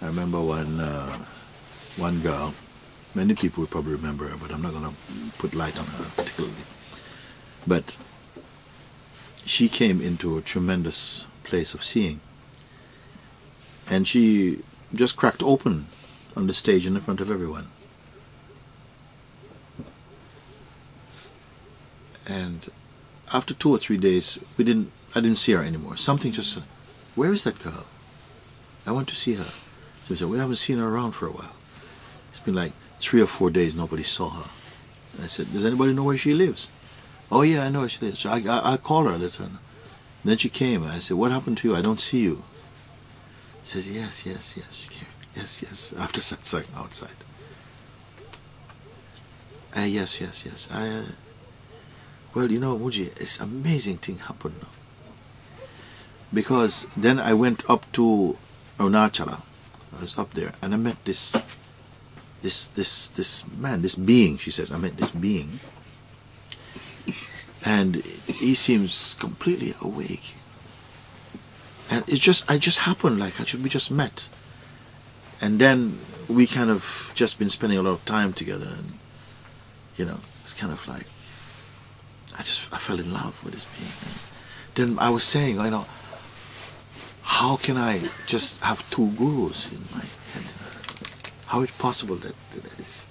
remember one girl, many people would probably remember her, but I'm not going to put light on her particularly. But she came into a tremendous place of seeing. And she just cracked open on the stage in front of everyone. And after 2 or 3 days, I didn't see her anymore. Something just said, where is that girl? I want to see her. So we said, we haven't seen her around for a while. It's been like 3 or 4 days nobody saw her. And I said, does anybody know where she lives? Oh yeah, I know where she lives. So I'll call her, let her know. Then she came and I said, what happened to you? I don't see you. She says, yes. She came. Yes. After satsang outside. Yes. Well, you know, Mooji, it's an amazing thing happened now. Because then I went up to Arunachala. I was up there and I met this man, this being, she says. I met this being. And he seems completely awake. And it just happened, like we just met. And then we kind of just been spending a lot of time together, and you know, it's kind of like I fell in love with this being. And then I was saying, you know, how can I just have 2 gurus in my head? How is it possible that is?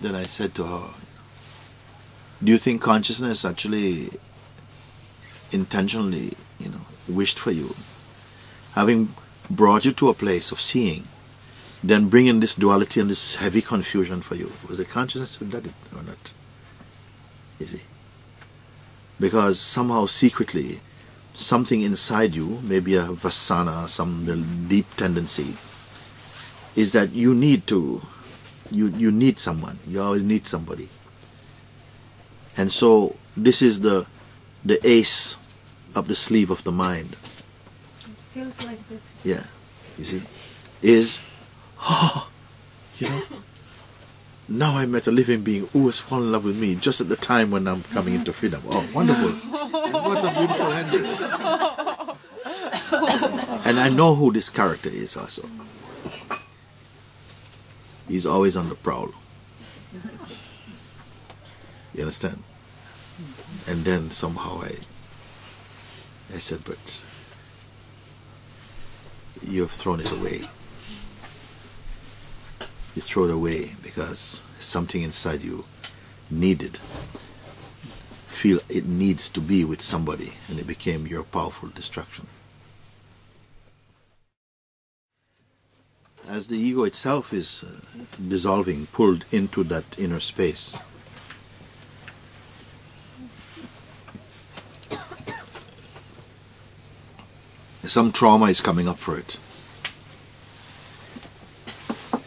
Then I said to her, do you think consciousness actually intentionally, you know, wished for you, having brought you to a place of seeing, then bringing this duality and this heavy confusion for you? Was it consciousness who did it or not? You see? Because somehow secretly, something inside you, maybe a vasana, some deep tendency, is that you need to, you need someone. You always need somebody. And so this is the ace up the sleeve of the mind. It feels like this. Yeah, you see, is, you know, now I met a living being who has fallen in love with me just at the time when I'm coming into freedom. Oh, wonderful. What a beautiful ending. And I know who this character is also. He's always on the prowl. You understand? And then somehow I said, but you have thrown it away. You throw it away because something inside you feel it needs to be with somebody, and it became your powerful distraction. As the ego itself is dissolving, pulled into that inner space, some trauma is coming up for it.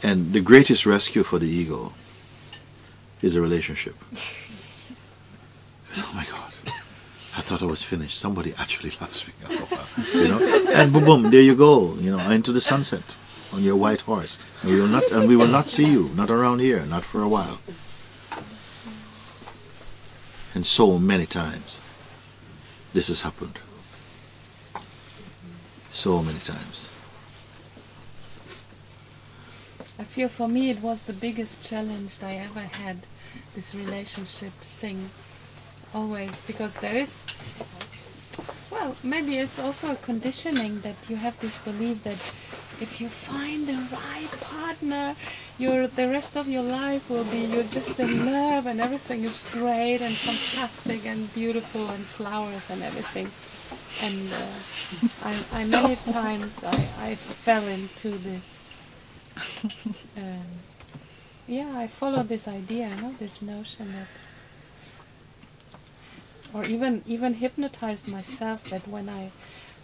And the greatest rescue for the ego is a relationship. Oh my God, I thought I was finished. Somebody actually loves me. You know? And boom, boom, there you go, you know, into the sunset on your white horse. And we will not see you, not around here, not for a while. And so many times this has happened. So many times. I feel for me it was the biggest challenge I ever had, this relationship thing, always, because there is, well, maybe it's also a conditioning that you have this belief that if you find the right partner, the rest of your life will be, you're just in love and everything is great and fantastic and beautiful and flowers and everything. And I many times I fell into this, yeah, I followed this idea, you know, this notion that, or even hypnotized myself that when I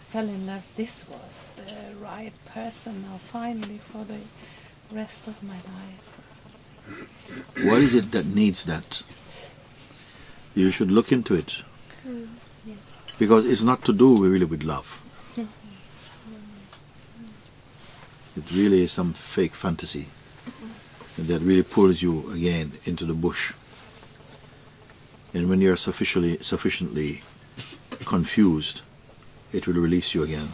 fell in love, this was the right person now finally for the rest of my life. What is it that needs that? You should look into it. Yes. Because it's not to do really with love. It really is some fake fantasy that really pulls you again into the bush. And when you're sufficiently confused, it will release you again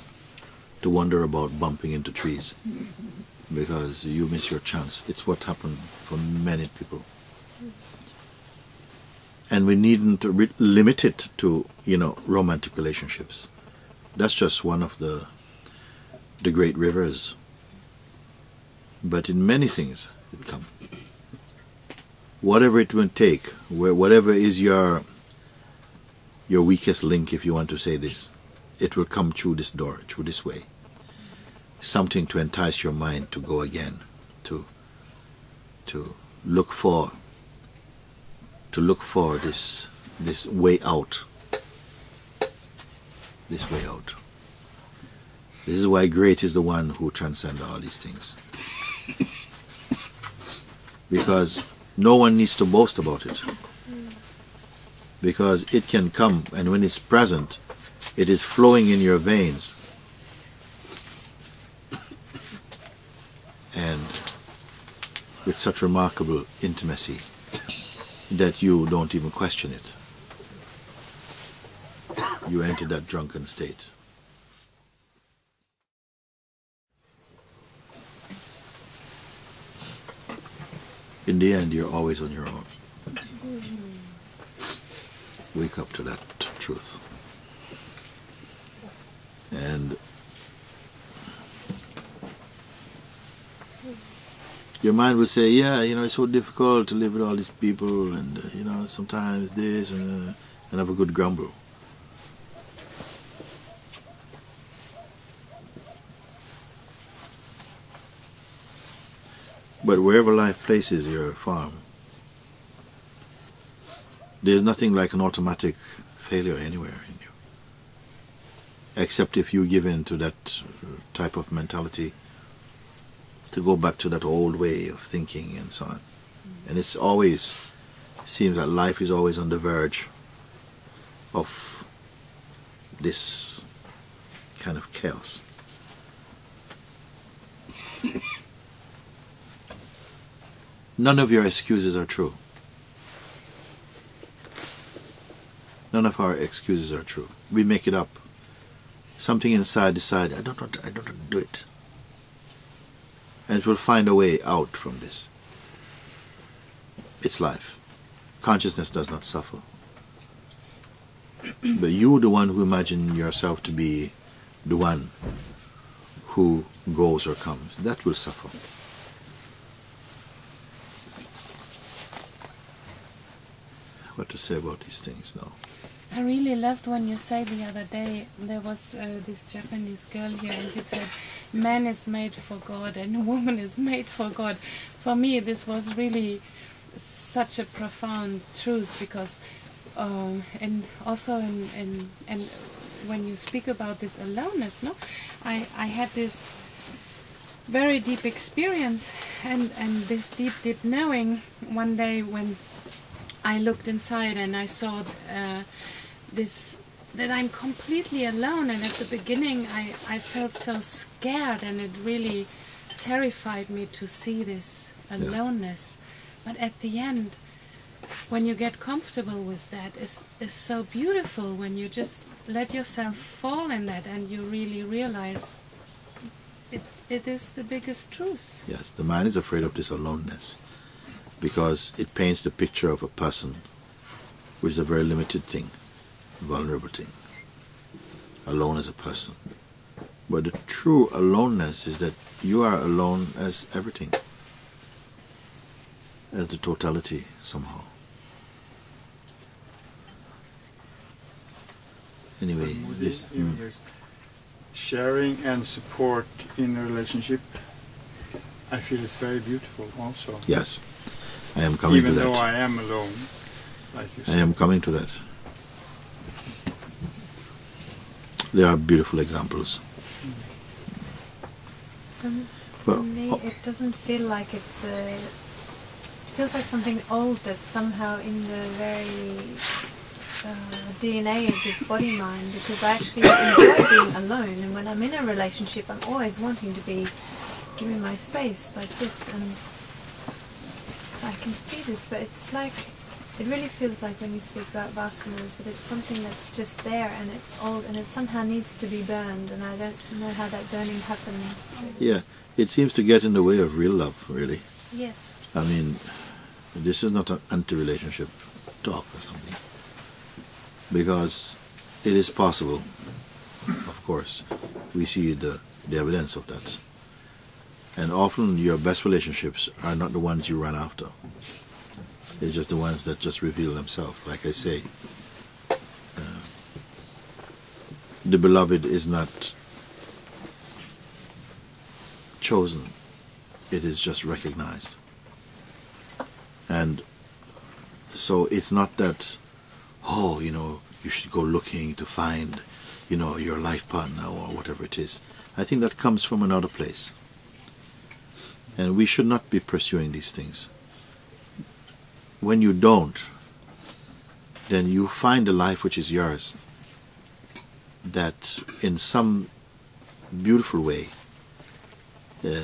to wonder about bumping into trees because you miss your chance. It's what happened for many people. And we needn't limit it to, you know, romantic relationships. That's just one of the great rivers. But in many things it comes. Whatever it will take, whatever is your weakest link, if you want to say this, it will come through this door, through this way. Something to entice your mind to go again, to look for this way out. This way out. This is why great is the one who transcends all these things. Because no one needs to boast about it. Because it can come, and when it's present, it is flowing in your veins. And with such remarkable intimacy that you don't even question it. You enter that drunken state. In the end, you're always on your own. Wake up to that truth. And your mind will say, yeah, you know, it's so difficult to live with all these people, and, you know, sometimes this, and have a good grumble. But wherever life places your farm, there's nothing like an automatic failure anywhere in you. Except if you give in to that type of mentality, to go back to that old way of thinking and so on. And it's always, seems that life is always on the verge of this kind of chaos. None of your excuses are true. None of our excuses are true. We make it up. Something inside decide, I don't want to do it. And it will find a way out from this. It's life. Consciousness does not suffer. But you, the one who imagine yourself to be the one who goes or comes, that will suffer. What to say about these things now? I really loved when you said the other day, there was this Japanese girl here, and you said, man is made for God and woman is made for God. For me, this was really such a profound truth, because and also in when you speak about this aloneness, no, I had this very deep experience and this deep knowing one day when I looked inside and I saw this, that I'm completely alone, and at the beginning I felt so scared, and it really terrified me to see this aloneness. But at the end, when you get comfortable with that, it's so beautiful when you just let yourself fall in that and you really realize it is the biggest truth. Yes, the mind is afraid of this aloneness, because it paints the picture of a person which is a very limited thing, vulnerable thing, alone as a person. But the true aloneness is that you are alone as everything, as the totality somehow. Anyway, this sharing and support in a relationship, I feel it's very beautiful also. Yes. I am coming to that. Even though I am alone, like you said. I am coming to that. There are beautiful examples. For me, it doesn't feel like it's it feels like something old that's somehow in the very DNA of this body-mind, because I actually enjoy being alone, and when I'm in a relationship I'm always wanting to be giving my space like this, and so I can see this, but it's like it really feels like when you speak about vasanas that it's something that's just there and it's old and it somehow needs to be burned, and I don't know how that burning happens. Yeah, it seems to get in the way of real love, really. Yes. I mean, this is not an anti-relationship talk or something, because it is possible, of course. We see the evidence of that. And often your best relationships are not the ones you run after. It's just the ones that just reveal themselves. Like I say, the beloved is not chosen. It is just recognized. And so it's not that, oh, you know, you should go looking to find, you know, your life partner or whatever it is. I think that comes from another place. And we should not be pursuing these things. When you don't, then you find a life which is yours, that in some beautiful way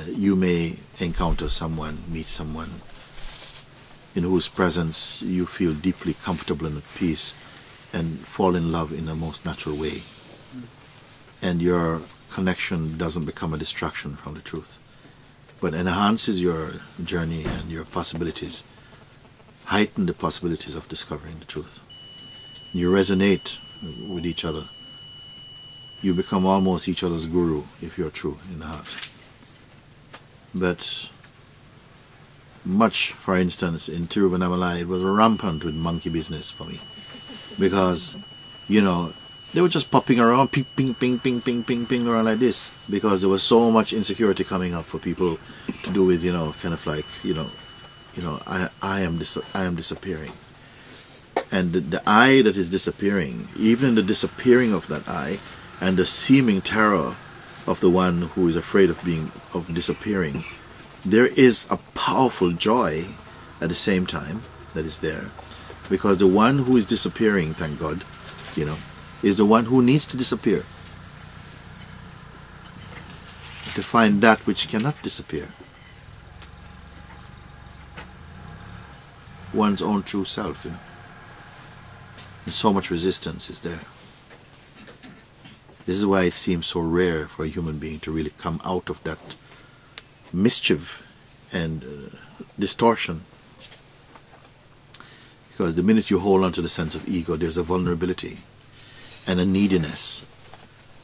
you may encounter someone, meet someone in whose presence you feel deeply comfortable and at peace and fall in love in the most natural way. And your connection doesn't become a distraction from the truth, but enhances your journey and your possibilities, heighten the possibilities of discovering the truth. You resonate with each other. You become almost each other's guru if you're true in the heart. But much, for instance, in Tiruvannamalai, it was rampant with monkey business for me, because, you know, they were just popping around, ping, ping, ping, ping, ping, ping, ping around like this, because there was so much insecurity coming up for people to do with, you know, kind of like, you know, I am disappearing, and the I that is disappearing, even in the disappearing of that I, and the seeming terror of the one who is afraid of disappearing, there is a powerful joy at the same time that is there, because the one who is disappearing, thank God, you know, is the one who needs to disappear to find that which cannot disappear, one's own true self, you know. And so much resistance is there. This is why it seems so rare for a human being to really come out of that mischief and distortion. Because the minute you hold on to the sense of ego, there's a vulnerability and a neediness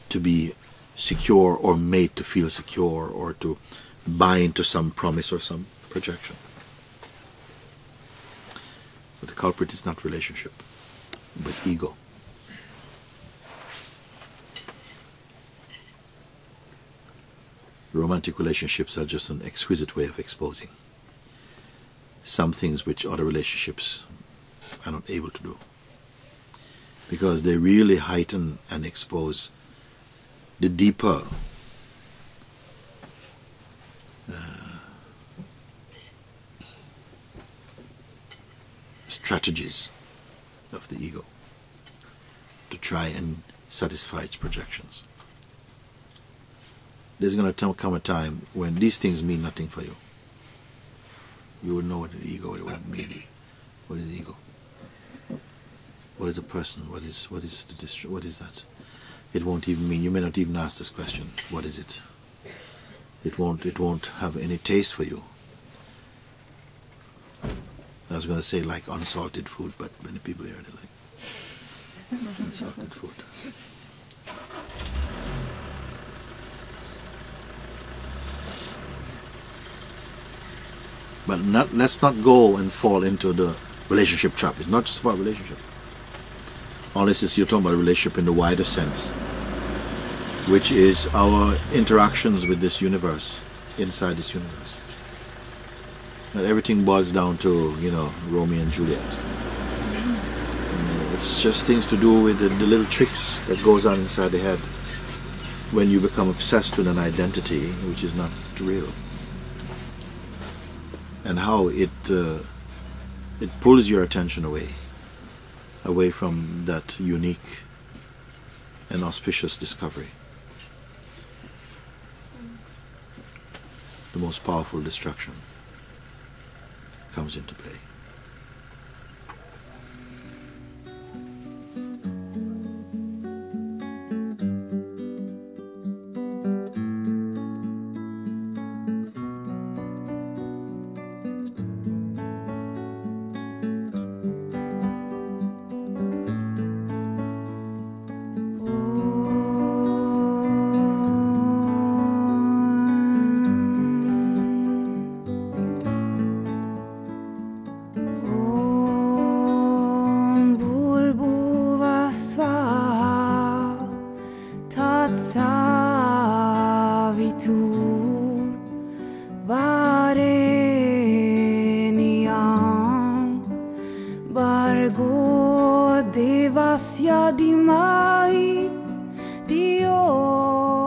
to be secure or made to feel secure or to buy into some promise or some projection. So the culprit is not relationship, but ego. Romantic relationships are just an exquisite way of exposing some things which other relationships are not able to do, because they really heighten and expose the deeper strategies of the ego to try and satisfy its projections. There's going to come a time when these things mean nothing for you. You will know what the ego would mean. What is the ego? What is a person? What is that? It won't even mean. You may not even ask this question. What is it? It won't have any taste for you. I was going to say like unsalted food, but many people here they like unsalted food. But let's not go and fall into the relationship trap. It's not just about relationship. Unless you're talking about a relationship in the wider sense, which is our interactions with this universe, inside this universe. And everything boils down to, you know, Romeo and Juliet. It's just things to do with the little tricks that goes on inside the head when you become obsessed with an identity which is not real. And how it pulls your attention away from that unique and auspicious discovery. The most powerful destruction comes into play. Gracia di mai Dio